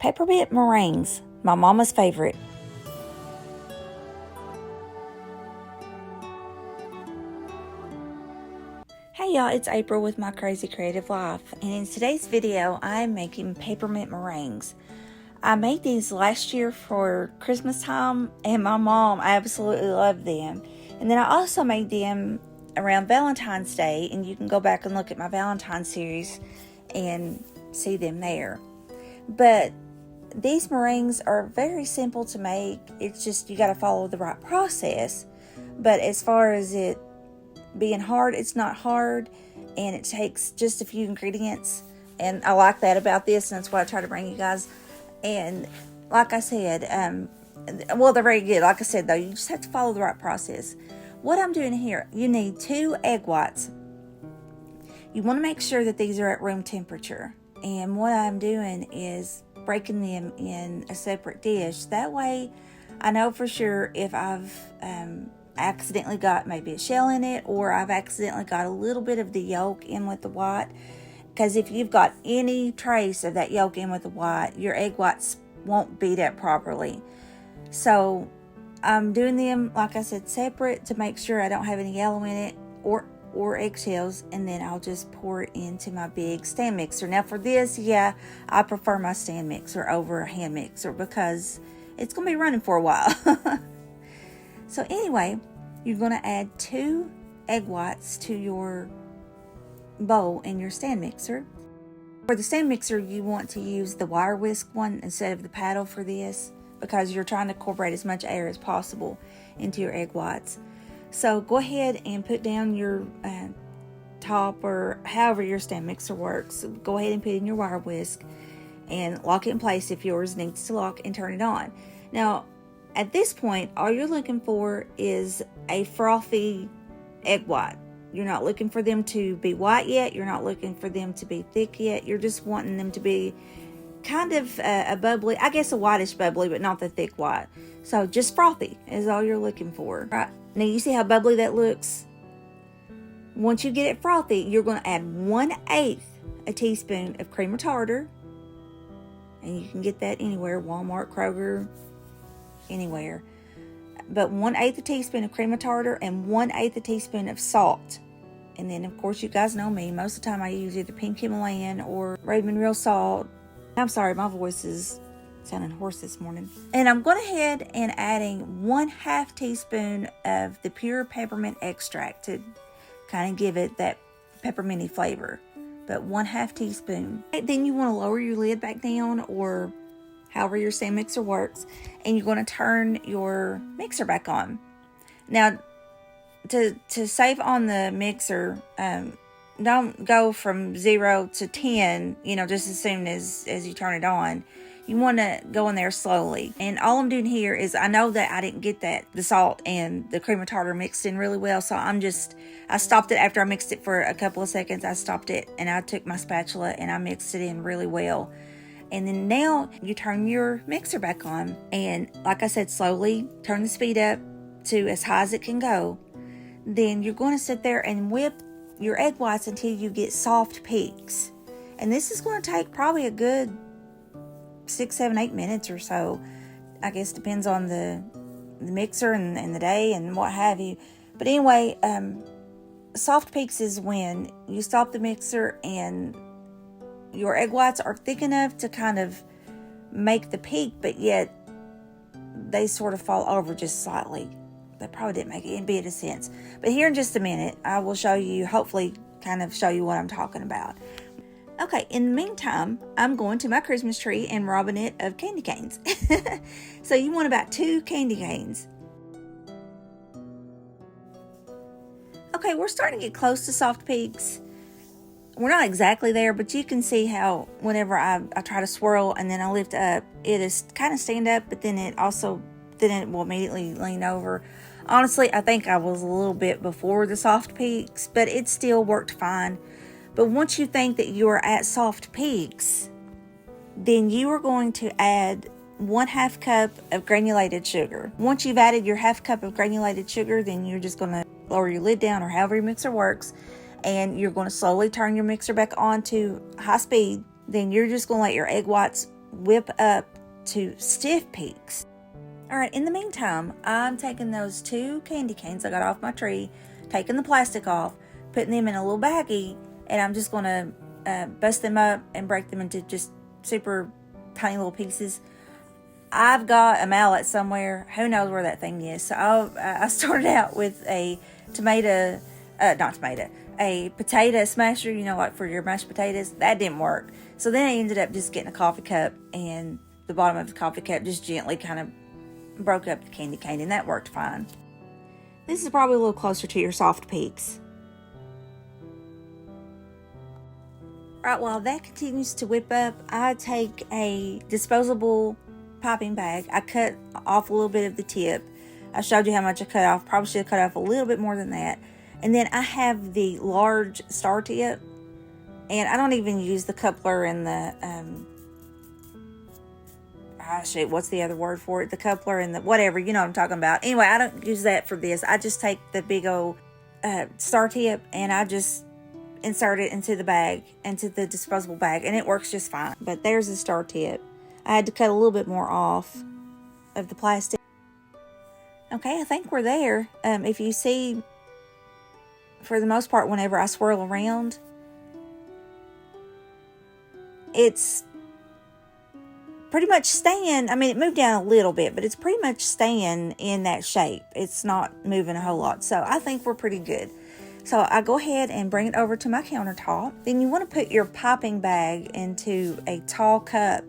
Peppermint meringues, my mama's favorite. Hey y'all, it's April with My Crazy Creative Life, and in today's video I'm making peppermint meringues. I made these last year for Christmas time, and my mom absolutely loved them. And then I also made them around Valentine's Day, and you can go back and look at my Valentine series and see them there. But these meringues are very simple to make. It's just you got to follow the right process. But as far as it being hard, it's not hard, and it takes just a few ingredients. And I like that about this, and that's what I try to bring you guys. And like I said, well, they're very good. Like I said, though, you just have to follow the right process. What I'm doing here, you need 2 egg whites. You want to make sure that these are at room temperature. And what I'm doing is breaking them in a separate dish. That way, I know for sure if I've accidentally got maybe a shell in it, or I've accidentally got a little bit of the yolk in with the white. Because if you've got any trace of that yolk in with the white, your egg whites won't beat up properly. So I'm doing them, like I said, separate to make sure I don't have any yellow in it or eggshells, and then I'll just pour it into my big stand mixer. Now for this, yeah, I prefer my stand mixer over a hand mixer because it's going to be running for a while. So anyway, you're going to add 2 egg whites to your bowl in your stand mixer. For the stand mixer, you want to use the wire whisk one instead of the paddle for this, because you're trying to incorporate as much air as possible into your egg whites. So go ahead and put down your top, or however your stand mixer works. Go ahead and put in your wire whisk and lock it in place if yours needs to lock, and turn it on. Now, at this point, all you're looking for is a frothy egg white. You're not looking for them to be white yet. You're not looking for them to be thick yet. You're just wanting them to be kind of a bubbly, I guess a whitish bubbly, but not the thick white. So just frothy is all you're looking for. Right. Now you see how bubbly that looks? Once you get it frothy, you're going to add 1/8 a teaspoon of cream or tartar. And you can get that anywhere, Walmart, Kroger, anywhere. But 1/8 a teaspoon of cream of tartar and 1/8 a teaspoon of salt. And then, of course, you guys know me. Most of the time I use either pink Himalayan or Raven Real Salt. I'm sorry, my voice is sounding hoarse this morning. And I'm going ahead and adding 1/2 teaspoon of the pure peppermint extract to kind of give it that pepperminty flavor. But 1/2 teaspoon. Then you want to lower your lid back down, or however your stand mixer works, and you're going to turn your mixer back on. Now, to save on the mixer, don't go from 0 to 10, just as soon as you turn it on. You want to go in there slowly. And all I'm doing here is, I know that I didn't get the salt and the cream of tartar mixed in really well, so I stopped it after I mixed it for a couple of seconds. I stopped it and I took my spatula and I mixed it in really well. And then now you turn your mixer back on, and like I said, slowly turn the speed up to as high as it can go. Then you're going to sit there and whip your egg whites until you get soft peaks. And this is going to take probably a good 6, 7, 8 minutes or so. I guess depends on the mixer and the day and what have you. But anyway, soft peaks is when you stop the mixer and your egg whites are thick enough to kind of make the peak, but yet they sort of fall over just slightly. That probably didn't make any bit of sense. But here in just a minute, I will show you, hopefully kind of show you what I'm talking about. Okay, in the meantime, I'm going to my Christmas tree and robbing it of candy canes. So you want about 2 candy canes. Okay, we're starting to get close to soft peaks. We're not exactly there, but you can see how whenever I try to swirl and then I lift up, it is kind of stand up, but then it will immediately lean over. Honestly, I think I was a little bit before the soft peaks, but it still worked fine. But once you think that you are at soft peaks, then you are going to add 1/2 cup of granulated sugar. Once you've added your 1/2 cup of granulated sugar, then you're just going to lower your lid down, or however your mixer works, and you're going to slowly turn your mixer back on to high speed. Then you're just going to let your egg whites whip up to stiff peaks. Alright, in the meantime, I'm taking those 2 candy canes I got off my tree, taking the plastic off, putting them in a little baggie, and I'm just going to bust them up and break them into just super tiny little pieces. I've got a mallet somewhere. Who knows where that thing is? So I started out with a a potato smasher, like for your mashed potatoes. That didn't work. So then I ended up just getting a coffee cup, and the bottom of the coffee cup just gently kind of broke up the candy cane, and that worked fine. This is probably a little closer to your soft peaks. Right, while that continues to whip up, I take a disposable piping bag. I cut off a little bit of the tip. I showed you how much I cut off. Probably should have cut off a little bit more than that. And then I have the large star tip, and I don't even use the coupler and the what's the other word for it? The coupler and the whatever, you know what I'm talking about. Anyway, I don't use that for this. I just take the big old star tip, and I just insert it into the bag, into the disposable bag, and it works just fine. But there's the star tip. I had to cut a little bit more off of the plastic. Okay, I think we're there. If you see, for the most part, whenever I swirl around, it's pretty much staying. I mean, it moved down a little bit, but it's pretty much staying in that shape. It's not moving a whole lot. So I think we're pretty good. So I go ahead and bring it over to my countertop. Then you want to put your piping bag into a tall cup,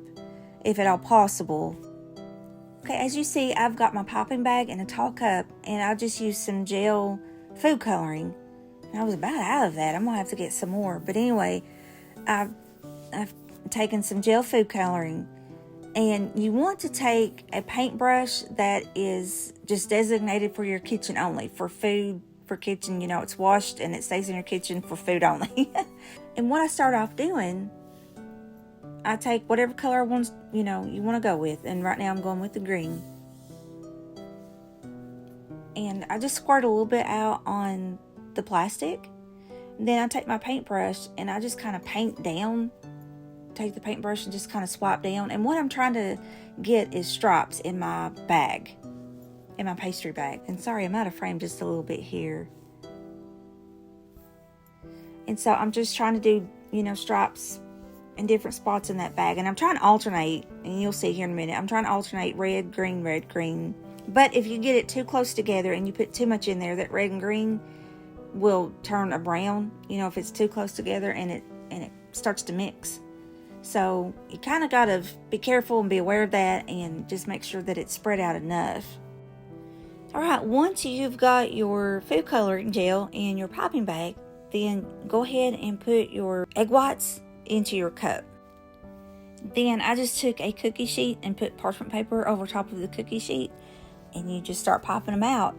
if at all possible. Okay, as you see, I've got my piping bag in a tall cup, and I just used some gel food coloring. And I was about out of that. I'm going to have to get some more. But anyway, I've taken some gel food coloring. And you want to take a paintbrush that is just designated for your kitchen only, for food, for kitchen. It's washed and it stays in your kitchen for food only. And what I start off doing, I take whatever color I want, you want to go with. And right now I'm going with the green. And I just squirt a little bit out on the plastic. And then I take my paintbrush and I just kind of paint down. Take the paintbrush and just kind of swipe down. And what I'm trying to get is stripes in my bag. In my pastry bag. And sorry, I'm out of frame just a little bit here. And so I'm just trying to do, stripes in different spots in that bag. And I'm trying to alternate, and you'll see here in a minute, I'm trying to alternate red, green. But if you get it too close together and you put too much in there, that red and green will turn a brown, if it's too close together and it starts to mix. So you kind of got to be careful and be aware of that, and just make sure that it's spread out enough. All right, once you've got your food coloring gel in your piping bag, then go ahead and put your egg whites into your cup. Then I just took a cookie sheet and put parchment paper over top of the cookie sheet, and you just start popping them out.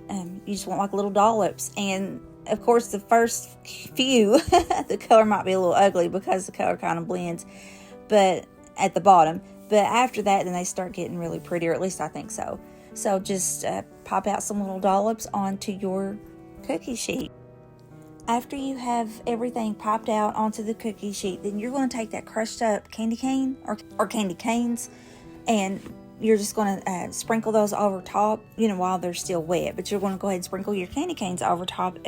You just want like little dollops. And of course, the first few, the color might be a little ugly because the color kind of blends, but at the bottom. But after that, then they start getting really pretty, or at least I think so. So just pop out some little dollops onto your cookie sheet. After you have everything popped out onto the cookie sheet, then you're going to take that crushed up candy cane or candy canes, and you're just going to sprinkle those over top, while they're still wet. But you're going to go ahead and sprinkle your candy canes over top.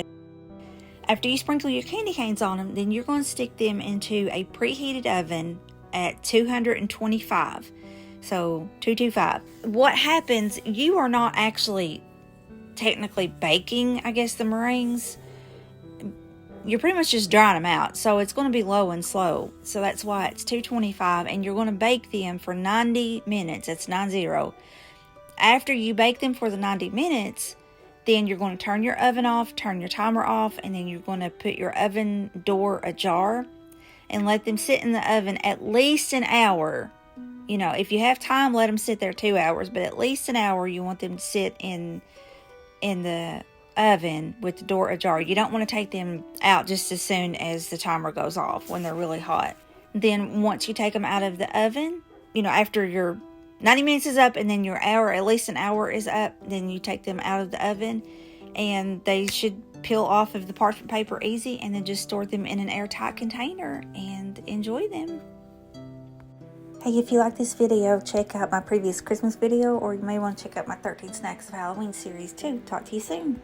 After you sprinkle your candy canes on them, then you're going to stick them into a preheated oven at 225. So 225. What happens, you are not actually technically baking, I guess, the meringues. You're pretty much just drying them out. So it's going to be low and slow. So that's why it's 225. And you're going to bake them for 90 minutes. That's 90. After you bake them for the 90 minutes, then you're going to turn your oven off, turn your timer off, and then you're going to put your oven door ajar and let them sit in the oven at least an hour. If you have time, let them sit there 2 hours, but at least an hour you want them to sit in the oven with the door ajar. You don't want to take them out just as soon as the timer goes off when they're really hot. Then once you take them out of the oven, after your 90 minutes is up and then your hour, at least an hour is up, then you take them out of the oven, and they should peel off of the parchment paper easy, and then just store them in an airtight container and enjoy them. Hey, if you like this video, check out my previous Christmas video, or you may want to check out my 13 Snacks of Halloween series too. Talk to you soon.